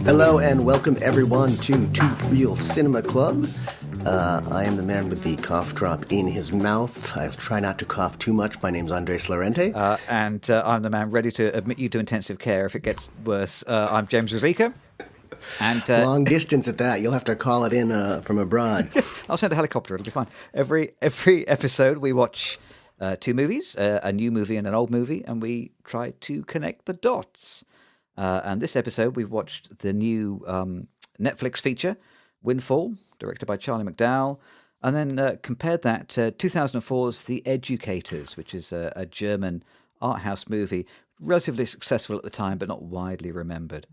Hello and welcome everyone to Two Real Cinema Club. I am the man with the cough drop in his mouth. I try not to cough too much. My name's Andres Llorente. And I'm the man ready to admit you to intensive care if it gets worse. I'm James Ruzicka. And long distance at that. You'll have to call it in from abroad. I'll send a helicopter. It'll be fine. Every episode we watch two movies, a new movie and an old movie, and we try to connect the dots. And this episode, we've watched the new Netflix feature, Windfall, directed by Charlie McDowell, and then compared that to 2004's The Educators, which is a German art house movie, relatively successful at the time, but not widely remembered.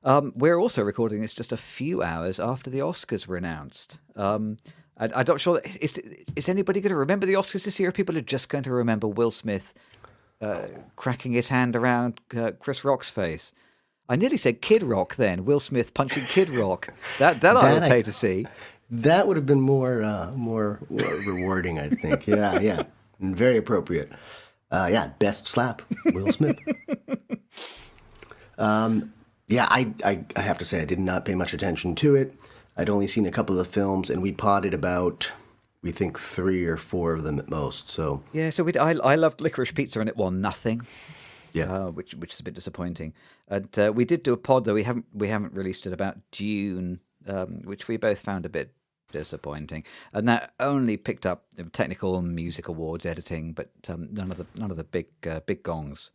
We're also recording this just a few hours after the Oscars were announced. I'm not sure, is anybody going to remember the Oscars this year? Or people are just going to remember Will Smith cracking his hand around Chris Rock's face. I nearly said Kid Rock then. Will Smith punching Kid Rock. That I would pay to see. That would have been more rewarding, I think. Yeah. And very appropriate. Best slap, Will Smith. I have to say I did not pay much attention to it. I'd only seen a couple of films, and we potted about, we think, 3 or 4 of them at most. So I loved Licorice Pizza, and it won nothing. Yeah, which is a bit disappointing. And we did do a pod, though we haven't released it, about Dune, which we both found a bit disappointing. And that only picked up technical and music awards, editing, but none of the big gongs.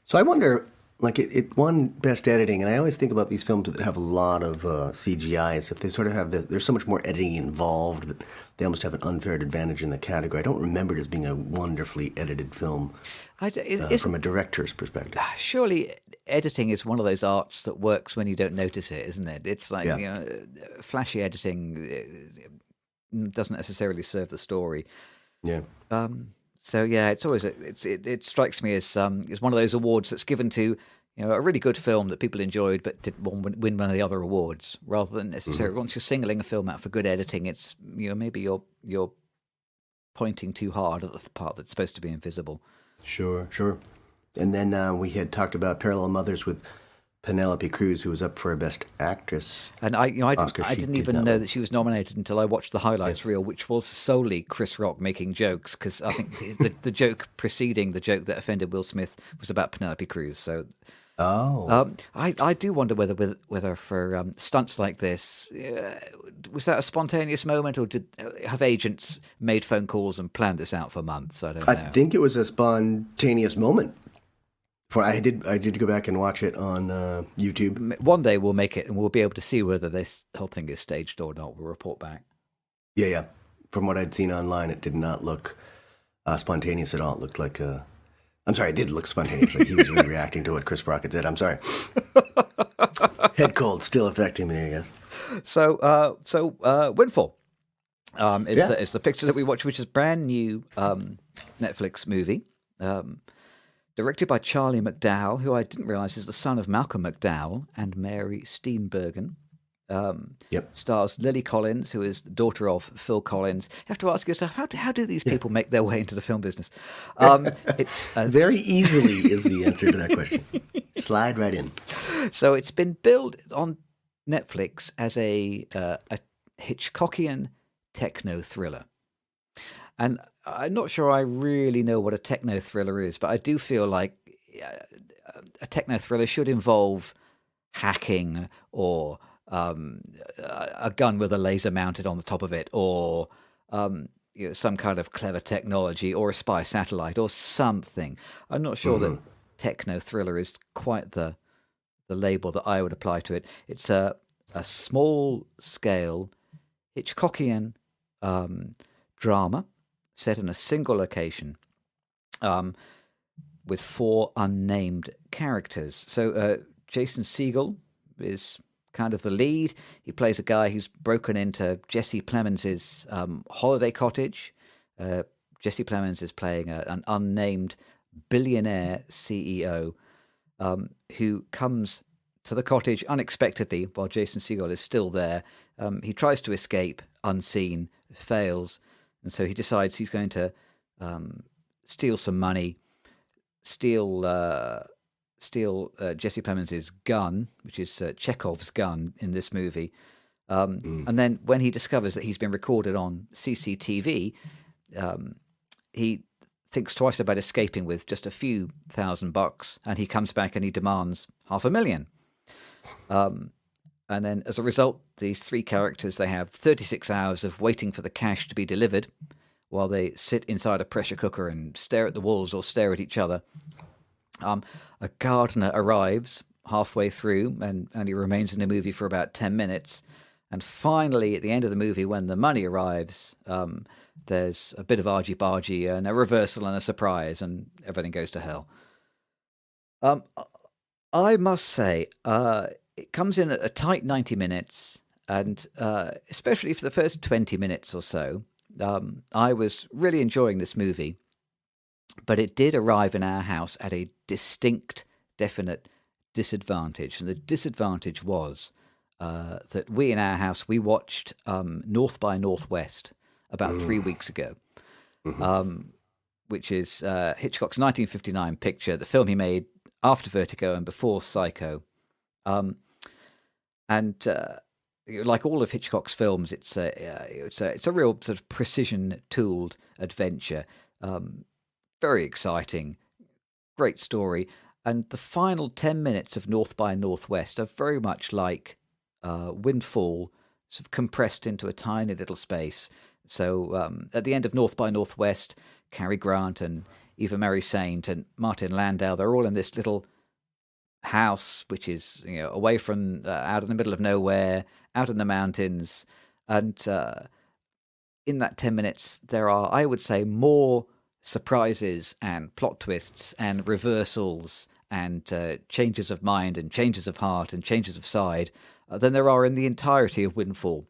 So I wonder, like it won Best Editing, and I always think about these films that have a lot of CGI, as if they sort of have there's so much more editing involved that they almost have an unfair advantage in the category. I don't remember it as being a wonderfully edited film from a director's perspective. Surely editing is one of those arts that works when you don't notice it, isn't it? It's like flashy editing doesn't necessarily serve the story. Yeah. So yeah, it's always it strikes me as one of those awards that's given to a really good film that people enjoyed but didn't win one of the other awards, rather than necessarily once you're singling a film out for good editing, it's maybe you're pointing too hard at the part that's supposed to be invisible. Sure. And then we had talked about Parallel Mothers with Penelope Cruz, who was up for a Best Actress. And I didn't even know that she was nominated until I watched the highlights reel, which was solely Chris Rock making jokes, because I think the joke preceding the joke that offended Will Smith was about Penelope Cruz. So, I do wonder whether for stunts like this, was that a spontaneous moment, or have agents made phone calls and planned this out for months? I don't know. I think it was a spontaneous moment. I did go back and watch it on YouTube. One day we'll make it, and we'll be able to see whether this whole thing is staged or not. We'll report back. Yeah. From what I'd seen online, it did not look spontaneous at all. It looked like I'm sorry, it did look spontaneous. Like he was really reacting to what Chris Rock had said. I'm sorry. Head cold still affecting me, I guess. So Windfall is the picture that we watch, which is a brand new Netflix movie. Directed by Charlie McDowell, who I didn't realize is the son of Malcolm McDowell and Mary Steenburgen. Stars Lily Collins, who is the daughter of Phil Collins. You have to ask yourself, how do these people make their way into the film business? It's very easily is the answer to that question. Slide right in. So it's been billed on Netflix as a Hitchcockian techno thriller. And I'm not sure I really know what a techno thriller is, but I do feel like a techno thriller should involve hacking, or a gun with a laser mounted on the top of it, or some kind of clever technology, or a spy satellite, or something. I'm not sure that techno thriller is quite the label that I would apply to it. It's a small scale Hitchcockian drama set in a single location, with 4 unnamed characters. So Jason Segel is kind of the lead. He plays a guy who's broken into Jesse Plemons' holiday cottage. Jesse Plemons is playing an unnamed billionaire CEO who comes to the cottage unexpectedly while Jason Segel is still there. He tries to escape unseen, fails, and so he decides he's going to steal some money, steal steal Jesse Plemons' gun, which is Chekhov's gun in this movie. And then when he discovers that he's been recorded on CCTV, he thinks twice about escaping with just a few $1,000, and he comes back and he demands $500,000. And then as a result, these three characters, they have 36 hours of waiting for the cash to be delivered while they sit inside a pressure cooker and stare at the walls or stare at each other. A gardener arrives halfway through, and he remains in the movie for about 10 minutes. And finally, at the end of the movie, when the money arrives, there's a bit of argy-bargy and a reversal and a surprise, and everything goes to hell. I must say, it comes in at a tight 90 minutes, and especially for the first 20 minutes or so, I was really enjoying this movie. But it did arrive in our house at a distinct, definite disadvantage. And the disadvantage was that we in our house, we watched North by Northwest about 3 weeks ago, which is Hitchcock's 1959 picture, the film he made after Vertigo and before Psycho. Like all of Hitchcock's films, it's a real sort of precision-tooled adventure. Very exciting, great story. And the final 10 minutes of North by Northwest are very much like Windfall, sort of compressed into a tiny little space. So at the end of North by Northwest, Cary Grant and Eva Marie Saint and Martin Landau, they're all in this little house, which is away from, out in the middle of nowhere, out in the mountains. And in that 10 minutes, there are, I would say, more surprises and plot twists and reversals and changes of mind and changes of heart and changes of side than there are in the entirety of Windfall.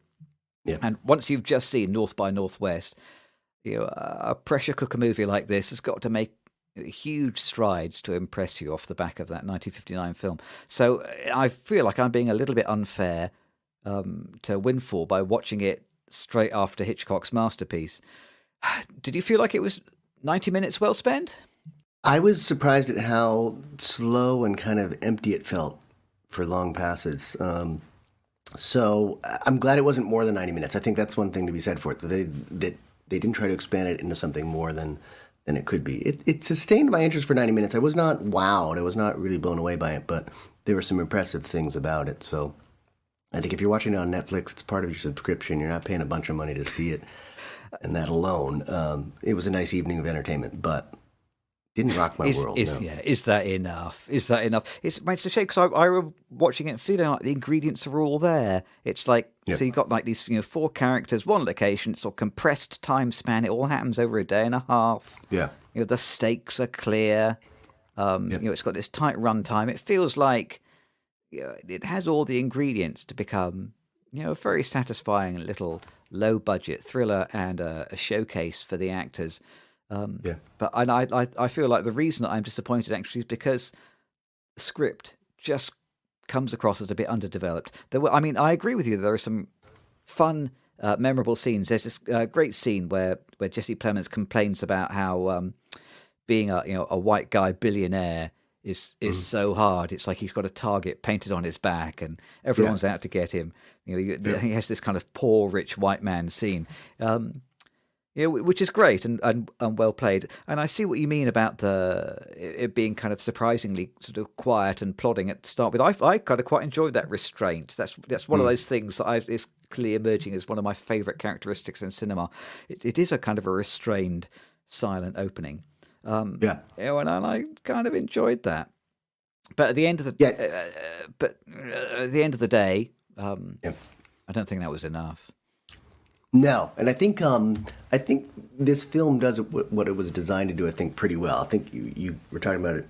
Yeah. And once you've just seen North by Northwest, a pressure cooker movie like this has got to make huge strides to impress you off the back of that 1959 film. So I feel like I'm being a little bit unfair to Windfall by watching it straight after Hitchcock's masterpiece. Did you feel like it was 90 minutes well spent? I was surprised at how slow and kind of empty it felt for long passes. So I'm glad it wasn't more than 90 minutes. I think that's one thing to be said for it. That they didn't try to expand it into something more than it could be. It sustained my interest for 90 minutes. I was not wowed. I was not really blown away by it, but there were some impressive things about it. So I think if you're watching it on Netflix, it's part of your subscription. You're not paying a bunch of money to see it. And that alone, it was a nice evening of entertainment, but didn't rock my world. No. Yeah, is that enough? Is that enough? It's a shame because I was watching it and feeling like the ingredients are all there. It's like, So you've got like these 4 characters, one location, it's all compressed time span. It all happens over a day and a half. Yeah. The stakes are clear. It's got this tight run time. It feels like it has all the ingredients to become a very satisfying little low budget thriller and a showcase for the actors. But I feel like the reason that I'm disappointed actually is because the script just comes across as a bit underdeveloped. I agree with you. There are some fun, memorable scenes. There's this great scene where Jesse Plemons complains about how being a white guy billionaire is so hard. It's like he's got a target painted on his back, and everyone's out to get him. He has this kind of poor rich white man scene. Which is great and well played. And I see what you mean about it being kind of surprisingly sort of quiet and plodding at the start. But I kind of quite enjoyed that restraint. That's one of those things that is clearly emerging as one of my favourite characteristics in cinema. It is a kind of a restrained, silent opening. And I kind of enjoyed that. But at the end of the day, I don't think that was enough. No, and I think this film does what it was designed to do. I think pretty well. I think you were talking about it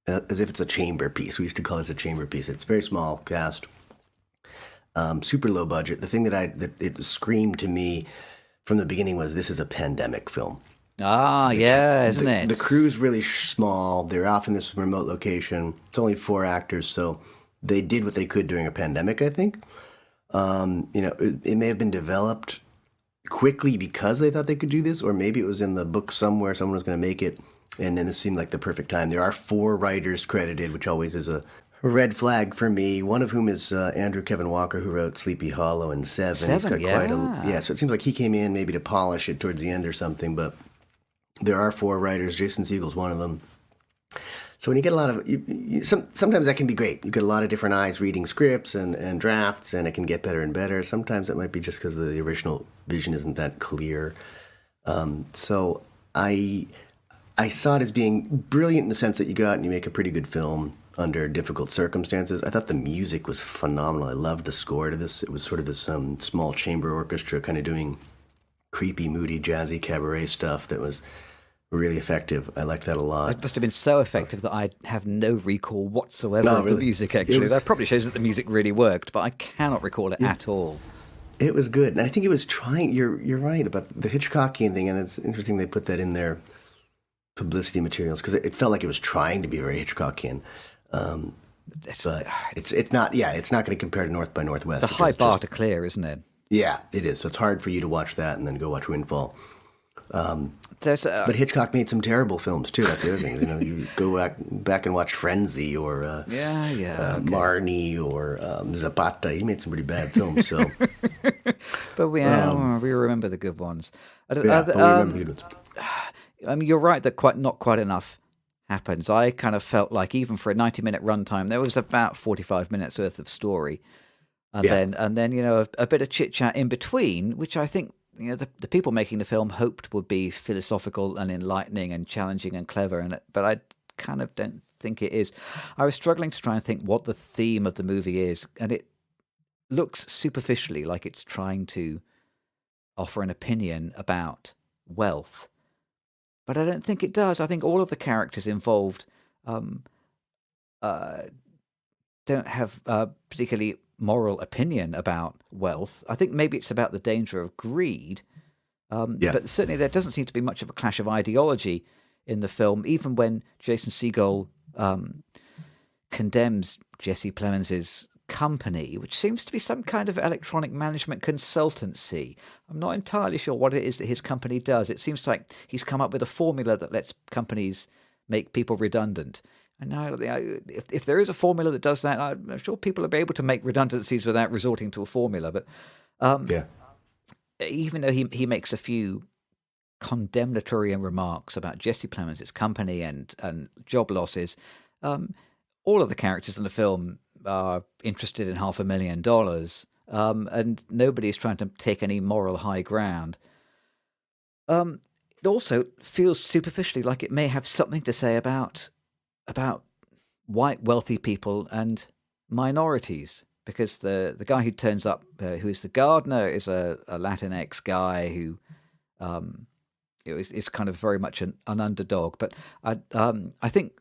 as if it's a chamber piece. We used to call this a chamber piece. It's very small cast, super low budget. The thing that it screamed to me from the beginning was this is a pandemic film. Isn't it? The crew's really small. They're off in this remote location. It's only 4 actors, so they did what they could during a pandemic, I think. It may have been developed quickly because they thought they could do this, or maybe it was in the book somewhere. Someone was going to make it And then this seemed like the perfect time. There are 4 writers credited, which always is a red flag for me. One of whom is Andrew Kevin Walker, who wrote Sleepy Hollow and Seven. He's got Yeah. quite a so it seems like he came in maybe to polish it towards the end or something. But there are 4 writers. Jason Segel's one of them. So when you get a lot of sometimes that can be great. You get a lot of different eyes reading scripts and drafts, and it can get better and better. Sometimes it might be just because the original vision isn't that clear. So I saw it as being brilliant in the sense that you go out and you make a pretty good film under difficult circumstances. I thought the music was phenomenal. I loved the score to this. It was sort of this small chamber orchestra kind of doing creepy, moody, jazzy cabaret stuff that was really effective. I liked that a lot. It must have been so effective that I have no recall whatsoever of the music, actually. That probably shows that the music really worked, but I cannot recall it at all. It was good. And I think it was trying, you're right about the Hitchcockian thing, and it's interesting they put that in their publicity materials, because it felt like it was trying to be very Hitchcockian. But it's not going to compare to North by Northwest. It's a high bar to clear, isn't it? Yeah, it is. So it's hard for you to watch that and then go watch Windfall. But Hitchcock made some terrible films too. That's the other thing. You go back and watch Frenzy or Marnie or Zapata. He made some pretty bad films. So, but we remember the good ones. We remember the good ones. I mean, you're right that not quite enough happens. I kind of felt like even for a 90-minute runtime, there was about 45 minutes worth of story, and then a bit of chit chat in between, which I think the people making the film hoped would be philosophical and enlightening and challenging and clever, but I kind of don't think it is. I was struggling to try and think what the theme of the movie is, and it looks superficially like it's trying to offer an opinion about wealth. But I don't think it does. I think all of the characters involved don't have a particularly moral opinion about wealth. I think maybe it's about the danger of greed. But certainly there doesn't seem to be much of a clash of ideology in the film, even when Jason Segel condemns Jesse Plemons' company, which seems to be some kind of electronic management consultancy. I'm not entirely sure what it is that his company does. It seems like he's come up with a formula that lets companies make people redundant. And now, if there is a formula that does that, I'm sure people will be able to make redundancies without resorting to a formula. But even though he makes a few condemnatory remarks about Jesse Plemons' company and job losses, all of the characters in the film are interested in $500,000, and nobody's trying to take any moral high ground. It also feels superficially like it may have something to say about white wealthy people and minorities, because the guy who turns up, who is the gardener, is a Latinx guy who is kind of very much an underdog. But I think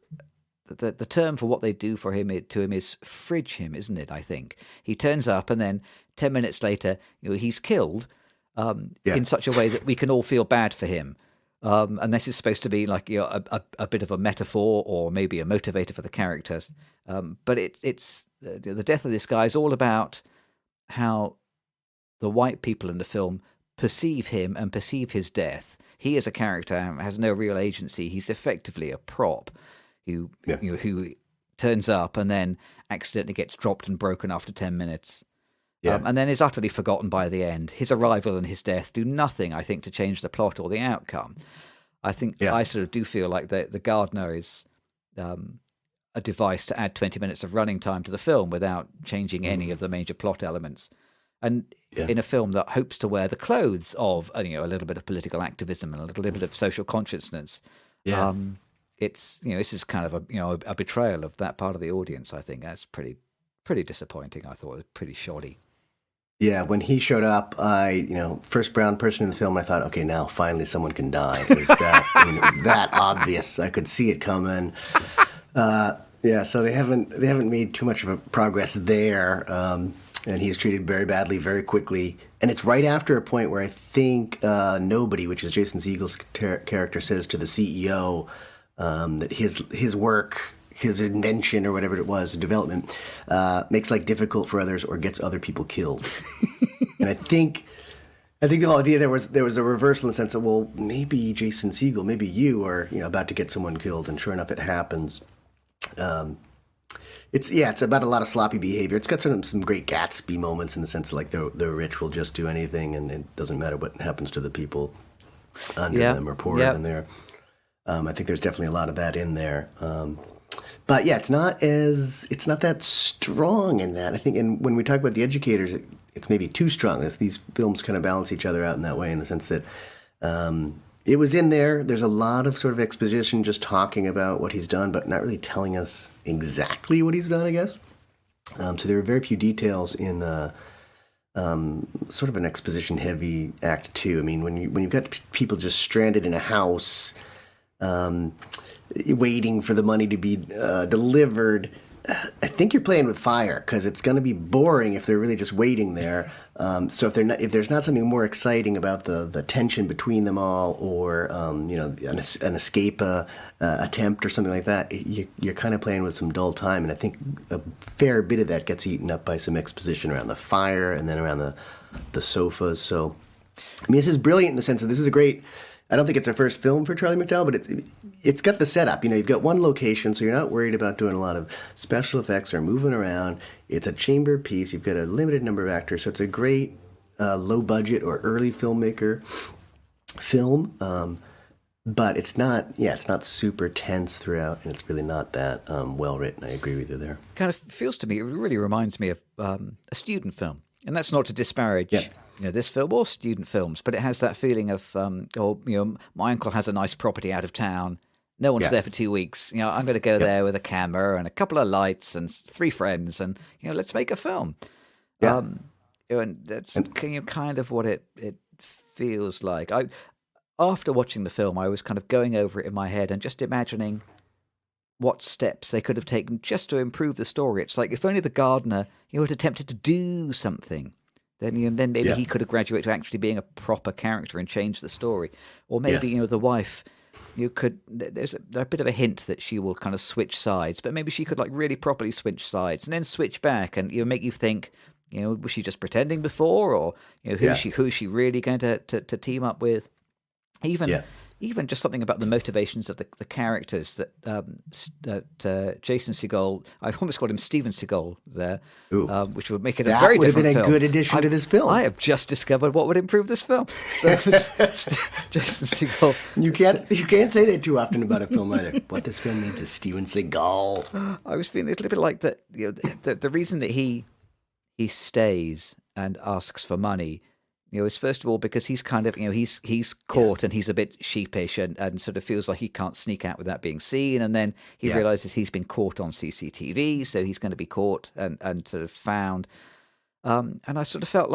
the term for what they do to him is fridge him, isn't it? I think he turns up and then 10 minutes later, he's killed in such a way that we can all feel bad for him. And this is supposed to be like a bit of a metaphor or maybe a motivator for the characters. But it's the death of this guy is all about how the white people in the film perceive him and perceive his death. He as a character has no real agency. He's effectively a prop who turns up and then accidentally gets dropped and broken after 10 minutes. And then is utterly forgotten by the end. His arrival and his death do nothing, I think, to change the plot or the outcome. I think I sort of do feel like the gardener is a device to add 20 minutes of running time to the film without changing any of the major plot elements. And in a film that hopes to wear the clothes of a little bit of political activism and a little bit of social consciousness, it's this is kind of a betrayal of that part of the audience. I think that's pretty disappointing. I thought it was pretty shoddy. Yeah, when he showed up, first brown person in the film, I thought, okay, now finally someone can die. It was that obvious. I could see it coming. So they haven't made too much of a progress there, and he's treated very badly, very quickly. And it's right after a point where I think Nobody, which is Jason Segel's character, says to the CEO that his work, his invention or whatever it was, development, makes life difficult for others or gets other people killed. And I think I think the whole idea there was a reversal in the sense that, well, maybe Jason Segel, maybe you are about to get someone killed, and sure enough, it happens. It's about a lot of sloppy behavior. It's got some great Gatsby moments in the sense that, like, the rich will just do anything, and it doesn't matter what happens to the people under them or poorer than there. I think there's definitely a lot of that in there. But yeah, it's not that strong in that. I think, and when we talk about the Educators, it's maybe too strong. These films kind of balance each other out in that way, in the sense that it was in there. There's a lot of sort of exposition, just talking about what he's done, but not really telling us exactly what he's done, I guess. So there are very few details in sort of an exposition-heavy Act Two. I mean, when you've got people just stranded in a house, waiting for the money to be delivered, I think you're playing with fire, because it's going to be boring if they're really just waiting there. So if there's not something more exciting about the tension between them all, or an escape attempt or something like that, you're kind of playing with some dull time. And I think a fair bit of that gets eaten up by some exposition around the fire and then around the sofas. So, I mean, this is brilliant in the sense that this is a great. I don't think it's our first film for Charlie McDowell, but it's got the setup. You've got one location, so you're not worried about doing a lot of special effects or moving around. It's a chamber piece. You've got a limited number of actors, so it's a great low budget or early filmmaker film. But it's not super tense throughout, and it's really not that well written. I agree with you there. Kind of feels to me, it really reminds me of a student film, and that's not to disparage. Yeah. This film or student films, but it has that feeling of, my uncle has a nice property out of town. No one's there for 2 weeks. I'm going to go there with a camera and a couple of lights and 3 friends, and let's make a film. Yeah. And that's kind of what it feels like. After watching the film, I was kind of going over it in my head and just imagining what steps they could have taken just to improve the story. It's like, if only the gardener had attempted to do something. Then maybe he could have graduated to actually being a proper character and changed the story. Or maybe, the wife, there's a bit of a hint that she will kind of switch sides, but maybe she could like really properly switch sides and then switch back and make you think, was she just pretending before, or who is she really going to team up with? Even just something about the motivations of the characters that Jason Segel, I almost called him Steven Seagal there, which would make it a very different film. That would have been a good addition to this film. I have just discovered what would improve this film. So, Jason Segel. You can't say that too often about a film either. What this film needs is Steven Seagal. I was feeling a little bit like that. The reason that he stays and asks for money, is first of all because he's kind of, he's caught and he's a bit sheepish and sort of feels like he can't sneak out without being seen. And then he realizes he's been caught on CCTV, so he's going to be caught and sort of found. And I sort of felt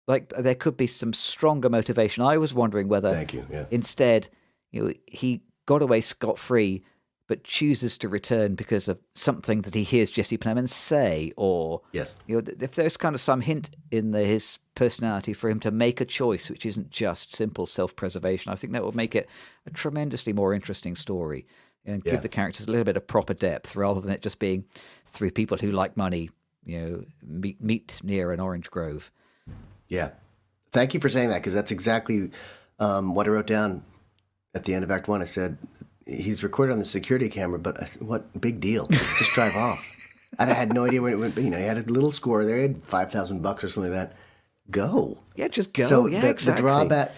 like there could be some stronger motivation. I was wondering whether instead, he got away scot-free, but chooses to return because of something that he hears Jesse Plemons say, or if there's kind of some hint in his personality for him to make a choice which isn't just simple self-preservation, I think that would make it a tremendously more interesting story and give the characters a little bit of proper depth, rather than it just being 3 people who like money, meet near an orange grove. Yeah, thank you for saying that, because that's exactly what I wrote down at the end of Act 1. I said, he's recorded on the security camera, but what big deal? Just drive off. And I had no idea where it went. But, he had a little score there. He had $5,000 or something like that. Go. Yeah, just go. So exactly. The drawback,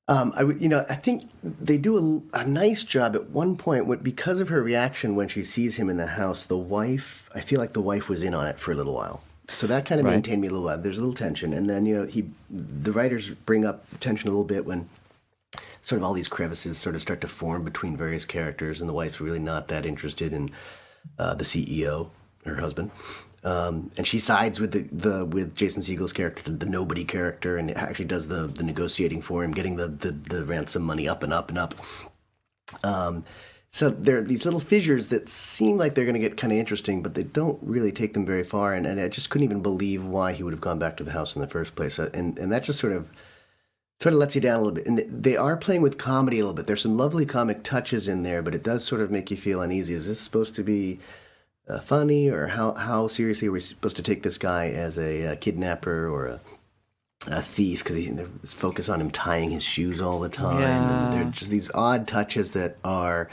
I think they do a nice job at one point because of her reaction when she sees him in the house. The wife, I feel like the wife was in on it for a little while. So that kind of maintained me a little while. There's a little tension. And then, the writers bring up the tension a little bit when sort of all these crevices sort of start to form between various characters, and the wife's really not that interested in the CEO, her husband, and she sides with with Jason Segel's character, the nobody character, and actually does the negotiating for him, getting the ransom money up and up and up. So there are these little fissures that seem like they're going to get kind of interesting, but they don't really take them very far, and I just couldn't even believe why he would have gone back to the house in the first place, and that just sort of lets you down a little bit. And they are playing with comedy a little bit. There's some lovely comic touches in there, but it does sort of make you feel uneasy. Is this supposed to be funny, or how seriously are we supposed to take this guy as a kidnapper or thief, because there's focus on him tying his shoes all the time, and Yeah. they're just these odd touches that are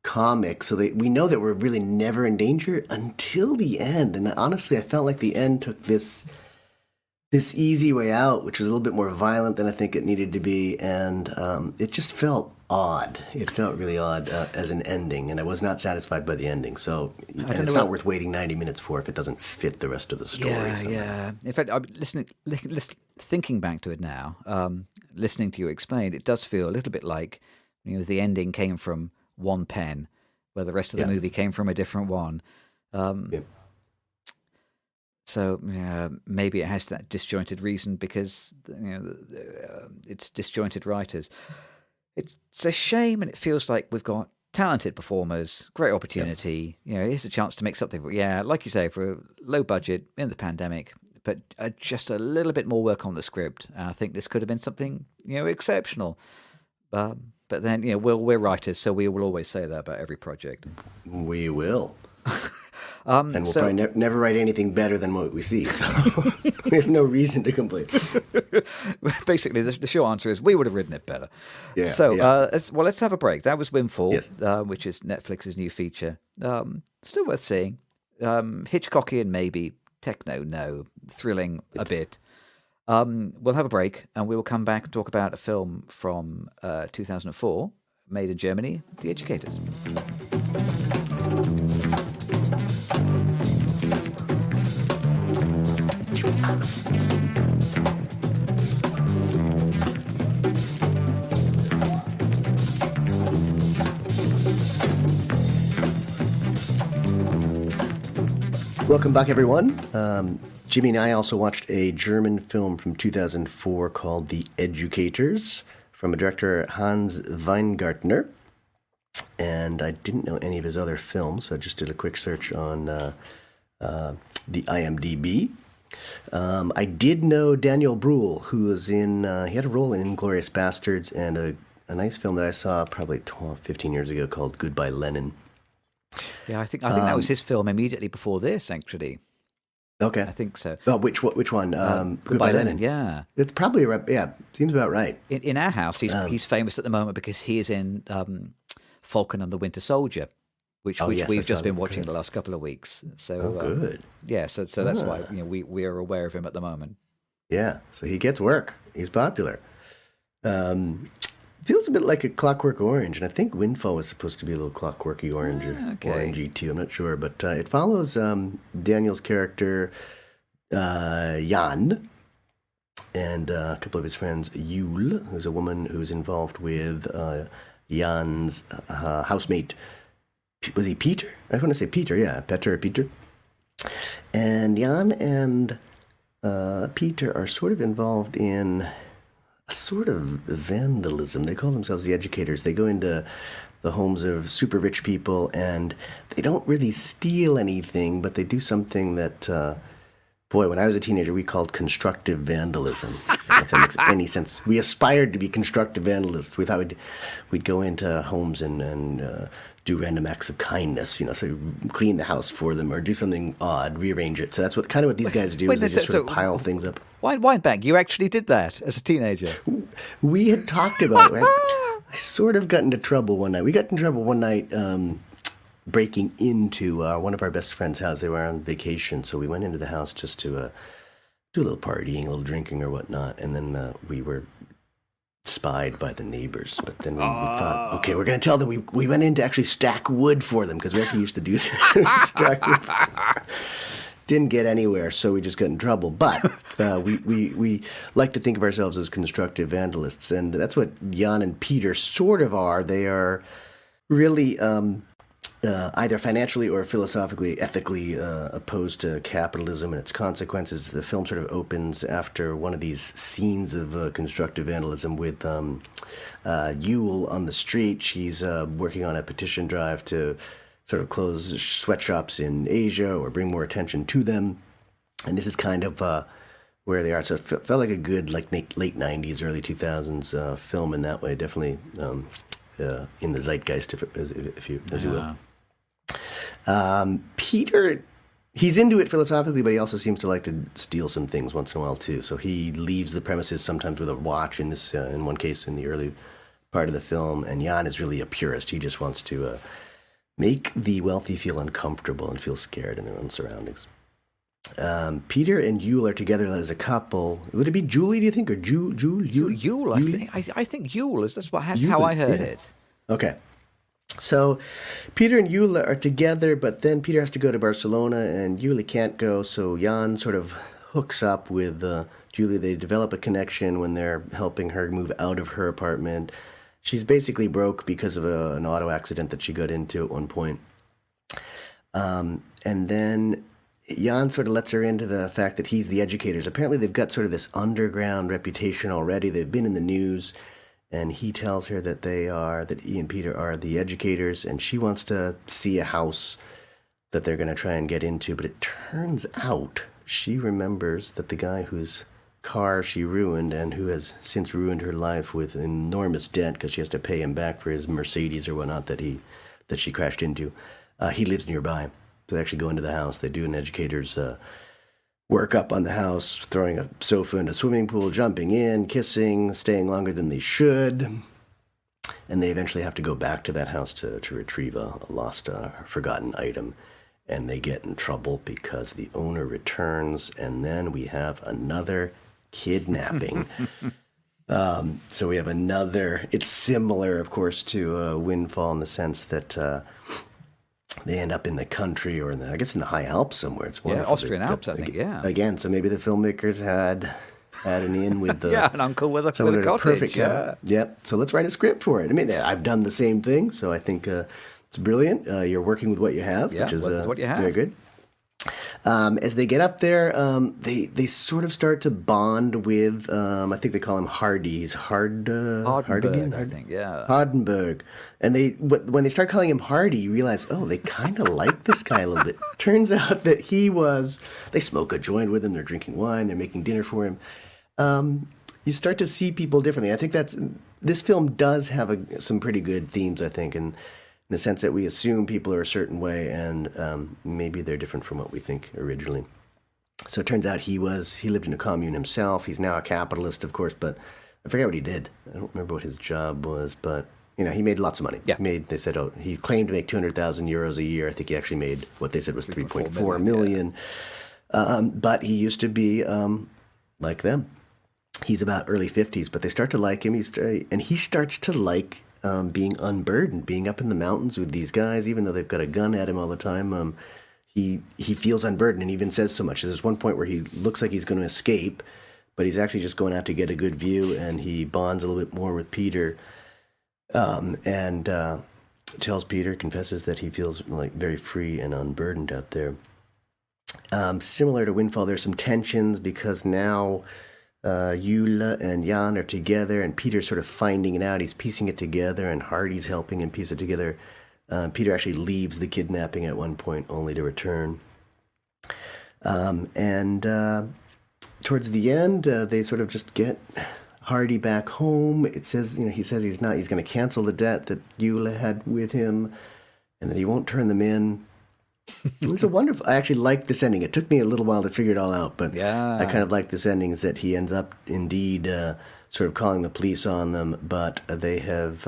comic. So we know that we're really never in danger until the end. And honestly, I felt like the end took this easy way out, which was a little bit more violent than I think it needed to be, and it just felt odd. It felt really odd as an ending, and I was not satisfied by the ending. So, and it's not worth waiting 90 minutes for if it doesn't fit the rest of the story. Yeah. In fact, I'm thinking back to it now, listening to you explain, it does feel a little bit like the ending came from one pen, where the rest of the movie came from a different one. So maybe it has that disjointed reason because it's disjointed writers. It's a shame, and it feels like we've got talented performers, great opportunity. Here's a chance to make something. Like you say, for a low budget in the pandemic, but just a little bit more work on the script. I think this could have been something exceptional. But then we're writers, so we will always say that about every project. We will. And we'll probably never write anything better than what we see, so we have no reason to complain. Basically, the short answer is we would have written it better. Yeah. So, let's have a break. That was Windfall, yes. Which is Netflix's new feature. Still worth seeing. Hitchcockian, maybe. Techno, no. Thrilling, a bit. We'll have a break, and we will come back and talk about a film from 2004, made in Germany, The Educators. Welcome back, everyone. Jimmy and I also watched a German film from 2004 called The Educators from a director, Hans Weingartner. And I didn't know any of his other films, so I just did a quick search on the IMDb. I did know Daniel Bruhl, who was in, he had a role in Inglourious Bastards and a nice film that I saw probably 15 years ago called Goodbye Lenin. Yeah, I think that was his film immediately before this, actually. Okay. I think so. Oh, which one? Goodbye Lenin, yeah. It's probably, seems about right. In our house, he's famous at the moment because he is in Falcon and the Winter Soldier, which we've just been watching the last couple of weeks. So, good. Yeah, so that's why we are aware of him at the moment. Yeah, so he gets work. He's popular. Feels a bit like a Clockwork Orange, and I think Windfall was supposed to be a little clockworky orange or orangey too. I'm not sure, but it follows Daniel's character Jan and a couple of his friends. Yule, who's a woman who's involved with Jan's housemate. Was he Peter? I want to say Peter. Yeah, Peter. And Jan and Peter are sort of involved in a sort of vandalism. They call themselves the Educators. They go into the homes of super rich people, and they don't really steal anything, but they do something that, when I was a teenager, we called constructive vandalism. I don't know if that makes any sense. We aspired to be constructive vandalists. We thought we'd go into homes and do random acts of kindness, so clean the house for them or do something odd, rearrange it. So that's what these guys do, is they just sort of pile things up. Wind back, you actually did that as a teenager. We had talked about it. I sort of got into trouble one night. We got in trouble one night breaking into one of our best friends' house. They were on vacation, so we went into the house just to do a little partying, a little drinking or whatnot, and then we were spied by the neighbors. But then we thought, okay, we're going to tell them we went in to actually stack wood for them, because we actually used to do that. Stack wood. Didn't get anywhere, so we just got in trouble. But we like to think of ourselves as constructive vandalists, and that's what Jan and Peter sort of are. They are really either financially or philosophically, ethically opposed to capitalism and its consequences. The film sort of opens after one of these scenes of constructive vandalism with Yule on the street. She's working on a petition drive to sort of close sweatshops in Asia or bring more attention to them. And this is kind of where they are. So it felt like a good late 90s, early 2000s film in that way. Definitely in the zeitgeist, as you will. Peter, he's into it philosophically, but he also seems to like to steal some things once in a while too. So he leaves the premises sometimes with a watch. In this, in one case, in the early part of the film, and Jan is really a purist. He just wants to make the wealthy feel uncomfortable and feel scared in their own surroundings. Peter and Yule are together as a couple. Would it be Julie, do you think, or Yule? I think Yule is. That's how I heard it. Okay. So Peter and Yule are together, but then Peter has to go to Barcelona and Yule can't go, so Jan sort of hooks up with Julie. They develop a connection when they're helping her move out of her apartment. She's basically broke because of an auto accident that she got into at one point. And then Jan sort of lets her into the fact that he's the Educators. Apparently they've got sort of this underground reputation already. They've been in the news. And he tells her that he and Peter are the Educators, and she wants to see a house that they're going to try and get into. But it turns out she remembers that the guy whose car she ruined and who has since ruined her life with enormous debt because she has to pay him back for his Mercedes or whatnot that she crashed into, he lives nearby. So they actually go into the house. They do an Educator's work up on the house, throwing a sofa in a swimming pool, jumping in, kissing, staying longer than they should. And they eventually have to go back to that house to retrieve a lost, forgotten item. And they get in trouble because the owner returns, and then we have another kidnapping. So we have it's similar, of course, to Windfall in the sense that they end up in the country or in the high Alps somewhere. It's wonderful. Austrian Alps, I think, yeah. Again, so maybe the filmmakers had an in with the... yeah, an uncle with a cottage. Perfect, yeah. Yep. So let's write a script for it. I mean, I've done the same thing, so I think it's brilliant. You're working with what you have, which is what you have. Very good. As they get up there, they sort of start to bond with, I think they call him Hardy. He's Hardigan, I think, yeah. Hardenberg. And when they start calling him Hardy, you realize, they kind of like this guy a little bit. Turns out that they smoke a joint with him, they're drinking wine, they're making dinner for him. You start to see people differently. I think this film does have some pretty good themes, I think, in the sense that we assume people are a certain way, and maybe they're different from what we think originally. So it turns out he lived in a commune himself. He's now a capitalist, of course, but I forget what he did. I don't remember what his job was, but he made lots of money. Yeah. They said, he claimed to make 200,000 euros a year. I think he actually made what they said was 3.4 million. Yeah. But he used to be like them. He's about early 50s, but they start to like him. And he starts to like being unburdened, being up in the mountains with these guys, even though they've got a gun at him all the time. He feels unburdened and even says so much. There's one point where he looks like he's going to escape, but he's actually just going out to get a good view, and he bonds a little bit more with Peter, and tells Peter, confesses that he feels like very free and unburdened out there. Similar to Windfall, there's some tensions because now Yule and Jan are together, and Peter's sort of finding it out. He's piecing it together, and Hardy's helping him piece it together. Peter actually leaves the kidnapping at one point, only to return. And towards the end, they sort of just get Hardy back home. It says, he says he's going to cancel the debt that Yule had with him, and that he won't turn them in. It's a wonderful. I actually liked this ending. It took me a little while to figure it all out, but I kind of like this ending. Is that he ends up indeed sort of calling the police on them, but they have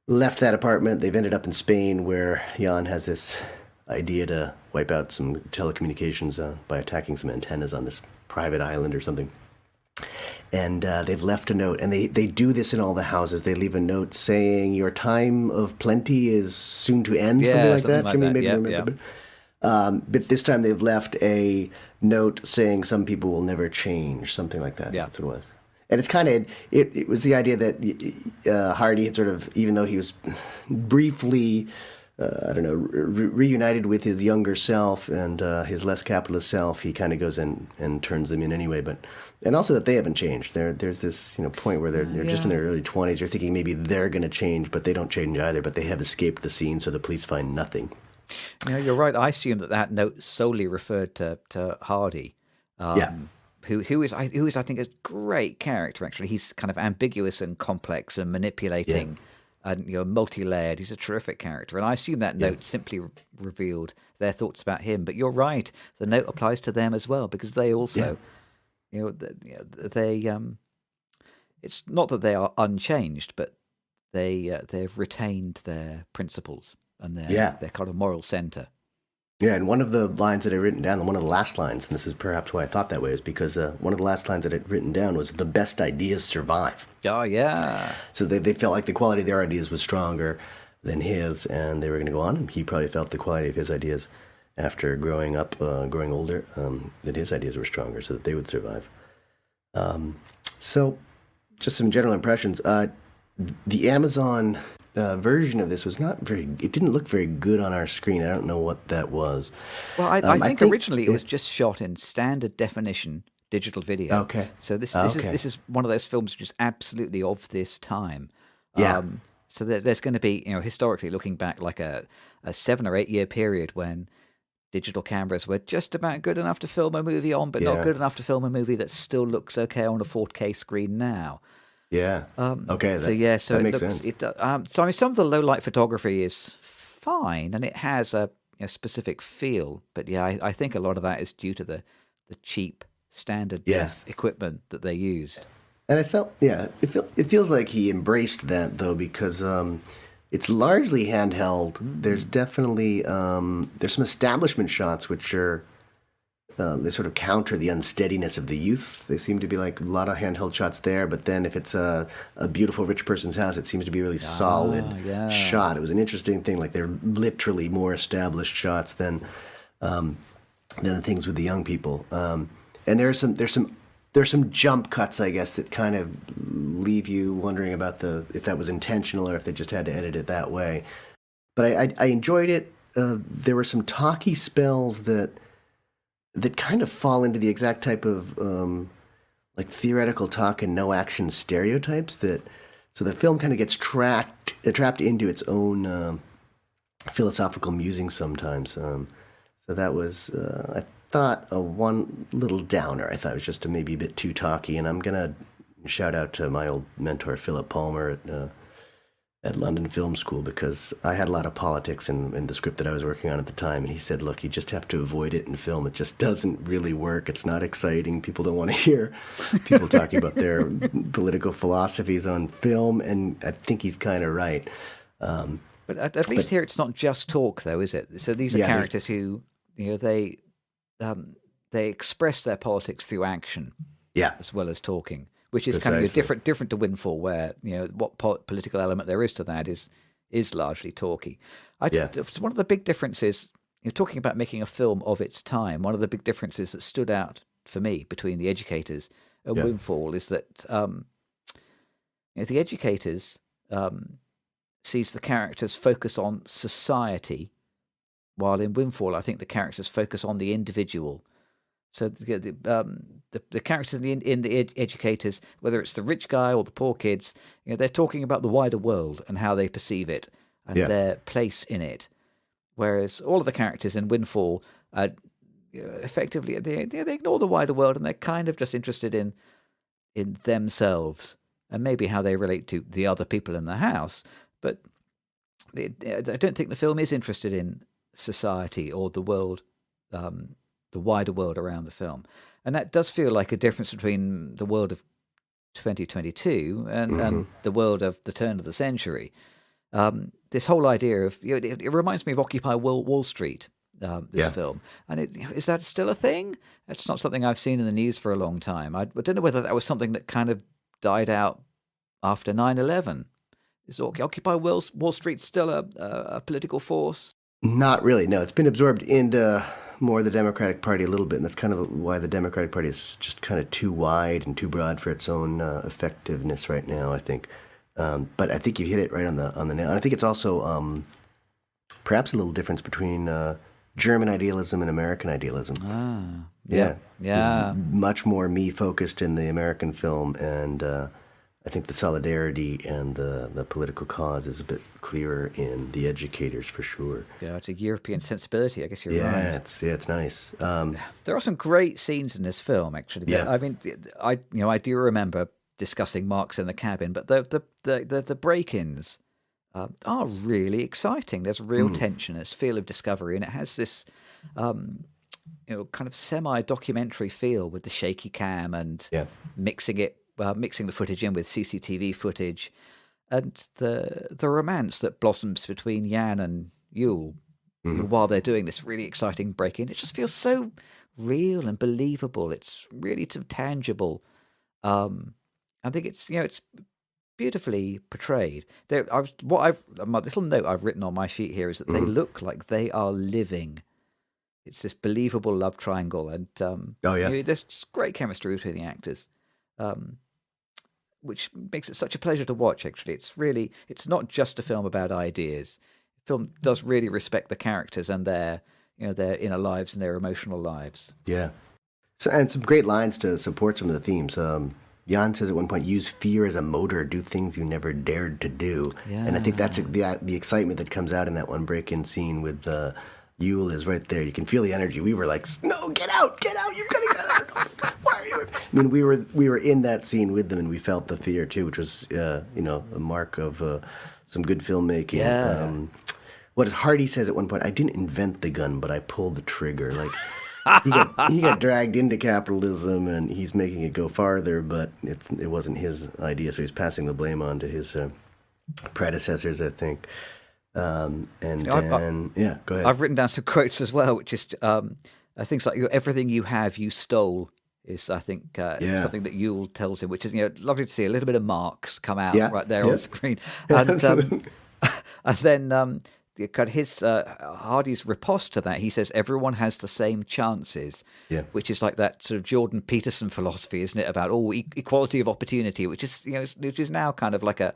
left that apartment. They've ended up in Spain, where Jan has this idea to wipe out some telecommunications by attacking some antennas on this private island or something. And they've left a note, and they do this in all the houses. They leave a note saying, "Your time of plenty is soon to end," something like that. Jimmy, maybe remember. But this time they've left a note saying some people will never change, something like that. Yeah. That's what it was. And it's kind of, it was the idea that Hardy had sort of, even though he was briefly, reunited with his younger self and his less capitalist self, he kind of goes in and turns them in anyway. And also that they haven't changed. There's this point where they're just in their early 20s. You're thinking maybe they're going to change, but they don't change either. But they have escaped the scene, so the police find nothing. You're right. I assume that note solely referred to Hardy. Who is I think a great character. Actually, he's kind of ambiguous and complex and manipulating. and multi-layered. He's a terrific character, and I assume that note simply revealed their thoughts about him. But you're right; the note applies to them as well because they also, they it's not that they are unchanged, but they've retained their principles and their kind of moral center. Yeah, and one of the lines that I'd written down, one of the last lines, and this is perhaps why I thought that way, is because one of the last lines that I'd written down was, "The best ideas survive." Oh, yeah. So they felt like the quality of their ideas was stronger than his, and they were going to go on. And he probably felt the quality of his ideas after growing up, growing older, that his ideas were stronger so that they would survive. So just some general impressions. The Amazon version of this was not very, it didn't look very good on our screen. I don't know what that was. Well, I think originally it was just shot in standard definition digital video. Okay. So this is one of those films which is absolutely of this time. Yeah. So there's going to be, historically looking back, like a 7 or 8 year period when digital cameras were just about good enough to film a movie on, but not good enough to film a movie that still looks okay on a 4K screen now. Yeah. Okay. So that makes looks, sense. So I mean, some of the low light photography is fine, and it has a specific feel. But I think a lot of that is due to the cheap standard def equipment that they used. And I felt, it feels like he embraced that though, because it's largely handheld. There's definitely there's some establishment shots which are they sort of counter the unsteadiness of the youth. They seem to be like a lot of handheld shots there, but then if it's a beautiful rich person's house, it seems to be a really solid shot. It was an interesting thing. Like they're literally more established shots than the things with the young people. And there's some jump cuts, I guess, that kind of leave you wondering about if that was intentional or if they just had to edit it that way. But I enjoyed it. There were some talky spells that kind of fall into the exact type of like theoretical talk and no action stereotypes so the film kind of gets trapped into its own philosophical musing sometimes. So that was I thought a one little downer. I thought it was just maybe a bit too talky, and I'm gonna shout out to my old mentor Philip Palmer at London Film School, because I had a lot of politics in the script that I was working on at the time, and he said, look, you just have to avoid it in film. It just doesn't really work. It's not exciting. People don't want to hear people talking about their political philosophies on film, and I think he's kind of right. But at least here it's not just talk, though, is it? So these are characters who, they express their politics through action as well as talking. Which is kind of different to Windfall, where what political element there is to that is largely talky. One of the big differences, talking about making a film of its time, one of the big differences that stood out for me between The Educators and Windfall is that The Educators sees the characters focus on society, while in Windfall I think the characters focus on the individual. So the characters in the Educators, whether it's the rich guy or the poor kids, they're talking about the wider world and how they perceive it and their place in it. Whereas all of the characters in Windfall, effectively, they ignore the wider world and they're kind of just interested in themselves and maybe how they relate to the other people in the house. But I don't think the film is interested in society or the world. The wider world around the film. And that does feel like a difference between the world of 2022 and the world of the turn of the century. This whole idea of, it reminds me of Occupy Wall Street, this film. And is that still a thing? It's not something I've seen in the news for a long time. I don't know whether that was something that kind of died out after 9/11. Is Occupy Wall Street still a political force? Not really, no. It's been absorbed into more the Democratic Party a little bit, and that's kind of why the Democratic Party is just kind of too wide and too broad for its own effectiveness right now, I think. But I think you hit it right on the nail. And I think it's also perhaps a little difference between German idealism and American idealism. Yeah. It's much more me-focused in the American film, and I think the solidarity and the political cause is a bit clearer in The Educators for sure. Yeah, it's a European sensibility. I guess you're right. It's nice. There are some great scenes in this film, actually. Yeah. I mean, I do remember discussing Marx in the Cabin, but the break-ins are really exciting. There's real tension, there's feel of discovery, and it has this kind of semi-documentary feel with the shaky cam and Yeah. mixing the footage in with CCTV footage, and the romance that blossoms between Jan and Yule while they're doing this really exciting break-in. It just feels so real and believable. It's really tangible. I think it's beautifully portrayed. My little note I've written on my sheet here is that they look like they are living. It's this believable love triangle, and Oh yeah. there's just great chemistry between the actors, which makes it such a pleasure to watch. Actually, it's not just a film about ideas. The film does really respect the characters and their inner lives and their emotional lives. Yeah. So, and some great lines to support some of the themes. Jan says at one point, "Use fear as a motor, do things you never dared to do." Yeah. And I think that's the excitement that comes out in that one break-in scene with Yule is right there. You can feel the energy. We were like, "No, get out! You're gonna get out! Why are you?" I mean, we were in that scene with them, and we felt the fear too, which was a mark of some good filmmaking. Yeah. What Hardy says at one point, "I didn't invent the gun, but I pulled the trigger." Like. He got dragged into capitalism, and he's making it go farther, but it wasn't his idea, so he's passing the blame on to his predecessors, I think. And then, go ahead. I've written down some quotes as well, which is things like "everything you have, you stole." Is I think something that Yule tells him, which is lovely to see a little bit of Marx come out right there on the screen, and and then. His Hardy's riposte to that, he says everyone has the same chances, which is like that sort of Jordan Peterson philosophy, isn't it, about equality of opportunity, which is now kind of like a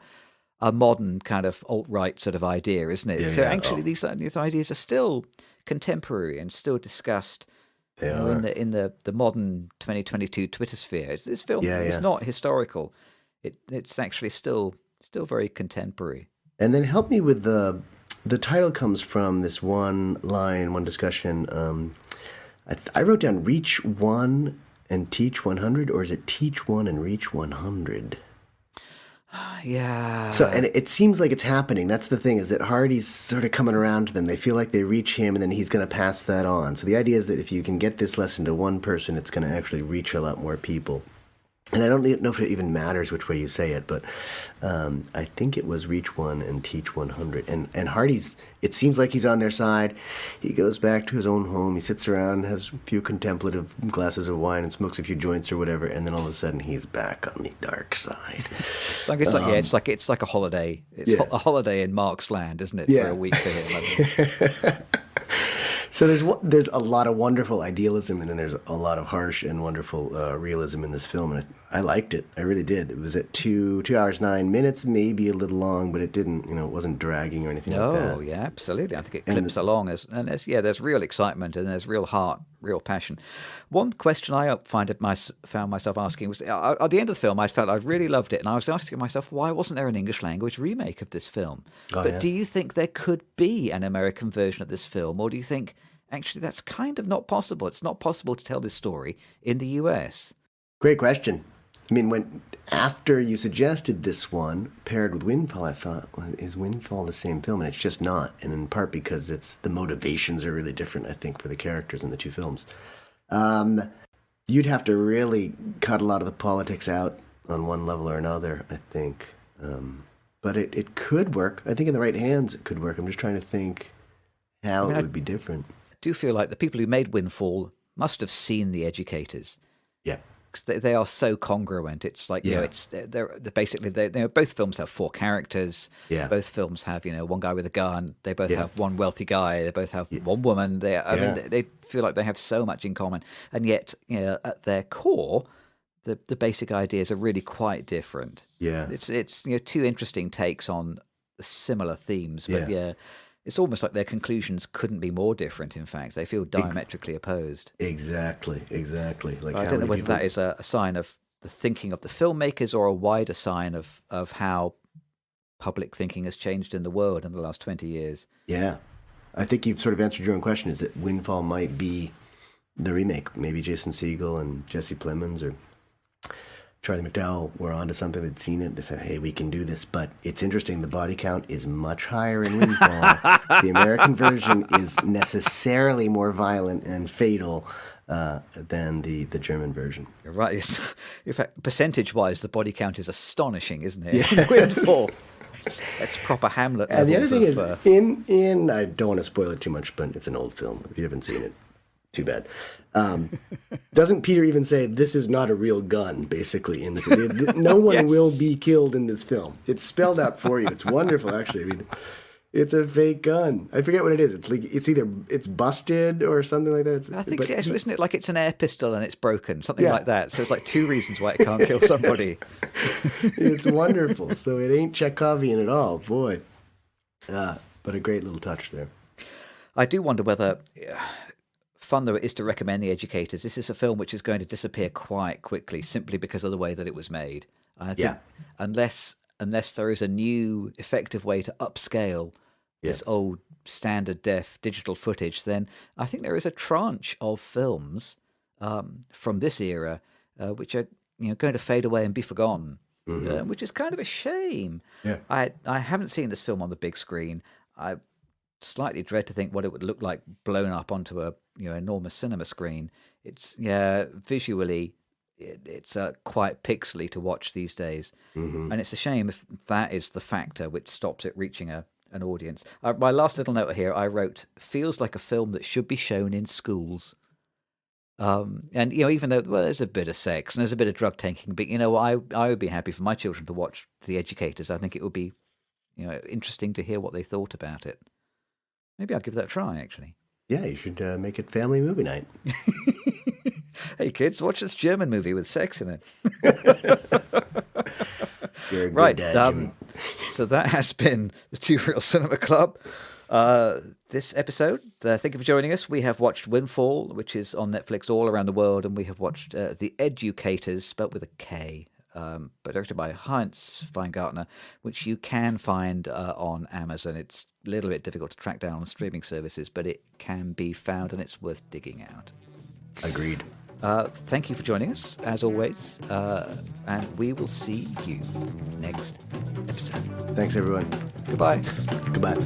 modern kind of alt-right sort of idea, isn't it? Actually, these ideas are still contemporary and still discussed. They are in the modern 2022 Twitter sphere. This film is not historical; it's actually still very contemporary. And then help me with the title comes from this one line, one discussion. I wrote down "reach one and teach 100," or is it "teach one and reach 100"? Yeah. So, and it seems like it's happening. That's the thing, is that Hardy's sort of coming around to them. They feel like they reach him, and then he's going to pass that on. So the idea is that if you can get this lesson to one person, it's going to actually reach a lot more people. And I don't know if it even matters which way you say it, but I think it was "reach one and teach 100." And Hardy's, it seems like he's on their side. He goes back to his own home. He sits around, has a few contemplative glasses of wine, and smokes a few joints or whatever. And then all of a sudden, he's back on the dark side. It's like a holiday. It's a holiday in Mark's land, isn't it? Yeah. For a week for him. So there's a lot of wonderful idealism, and then there's a lot of harsh and wonderful realism in this film, and I liked it. I really did. It was at 2 hours 9 minutes, maybe a little long, but it didn't, it wasn't dragging or anything like that. No, yeah, absolutely. I think it clips along, there's real excitement and there's real heart, real passion. One question I found myself asking was at the end of the film, I felt I really loved it, and I was asking myself, why wasn't there an English language remake of this film? Do you think there could be an American version of this film, or do you think actually that's kind of not possible? It's not possible to tell this story in the US. Great question. I mean, after you suggested this one paired with Windfall, I thought, well, is Windfall the same film? And it's just not. And in part because the motivations are really different, I think, for the characters in the two films. You'd have to really cut a lot of the politics out on one level or another, I think. But it could work. I think in the right hands it could work. I'm just trying to think how it would be different. I do feel like the people who made Windfall must have seen The Educators. Yeah. Because they are so congruent. It's like, they're basically, both films have four characters. Yeah. Both films have, one guy with a gun. They both have one wealthy guy. They both have one woman. They feel like they have so much in common. And yet, at their core, the basic ideas are really quite different. Yeah. It's two interesting takes on similar themes. But it's almost like their conclusions couldn't be more different, in fact. They feel diametrically opposed. Exactly. Like, I don't know whether that is a sign of the thinking of the filmmakers or a wider sign of how public thinking has changed in the world in the last 20 years. Yeah. I think you've sort of answered your own question, is that Windfall might be the remake. Maybe Jason Segel and Jesse Plemons, or Charlie McDowell were onto something. They'd seen it. They said, hey, we can do this. But it's interesting. The body count is much higher in Windfall. The American version is necessarily more violent and fatal than the German version. You're right. In fact, percentage-wise, the body count is astonishing, isn't it? Yes. Windfall. It's proper Hamlet And the other levels thing is, in I don't want to spoil it too much, but it's an old film. If you haven't seen it, too bad. Doesn't Peter even say, this is not a real gun, basically, in the film? No one Yes. will be killed in this film. It's spelled out for you. It's wonderful, actually. I mean, it's a fake gun. I forget what it is. It's like it's busted or something like that. I think, isn't it like it's an air pistol and it's broken? Something like that. So it's like two reasons why it can't kill somebody. It's wonderful. So it ain't Chekhovian at all. Boy. But a great little touch there. I do wonder whether, fun though it is to recommend The Educators, this is a film which is going to disappear quite quickly simply because of the way that it was made. I think unless there is a new effective way to upscale this old standard def digital footage, then I think there is a tranche of films from this era which are going to fade away and be forgotten, which is kind of a shame. Yeah. I haven't seen this film on the big screen. I slightly dread to think what it would look like blown up onto a enormous cinema screen. It's visually it's quite pixely to watch these days, and it's a shame if that is the factor which stops it reaching an audience. My last little note here, I wrote, feels like a film that should be shown in schools. And even though there's a bit of sex and there's a bit of drug taking, but I would be happy for my children to watch The Educators. I think it would be interesting to hear what they thought about it. Maybe I'll give that a try, actually. Yeah, you should make it family movie night. Hey kids, watch this German movie with sex in it. You're a good Right. dad, Jimmy. So that has been the Two Real Cinema Club. This episode, thank you for joining us. We have watched Windfall, which is on Netflix all around the world, and we have watched The Edukators, spelt with a K, but directed by Heinz Weingartner, which you can find on Amazon. It's a little bit difficult to track down on streaming services, but it can be found, and it's worth digging out. Agreed. Thank you for joining us, as always, and we will see you next episode. Thanks, everyone. Goodbye. Goodbye.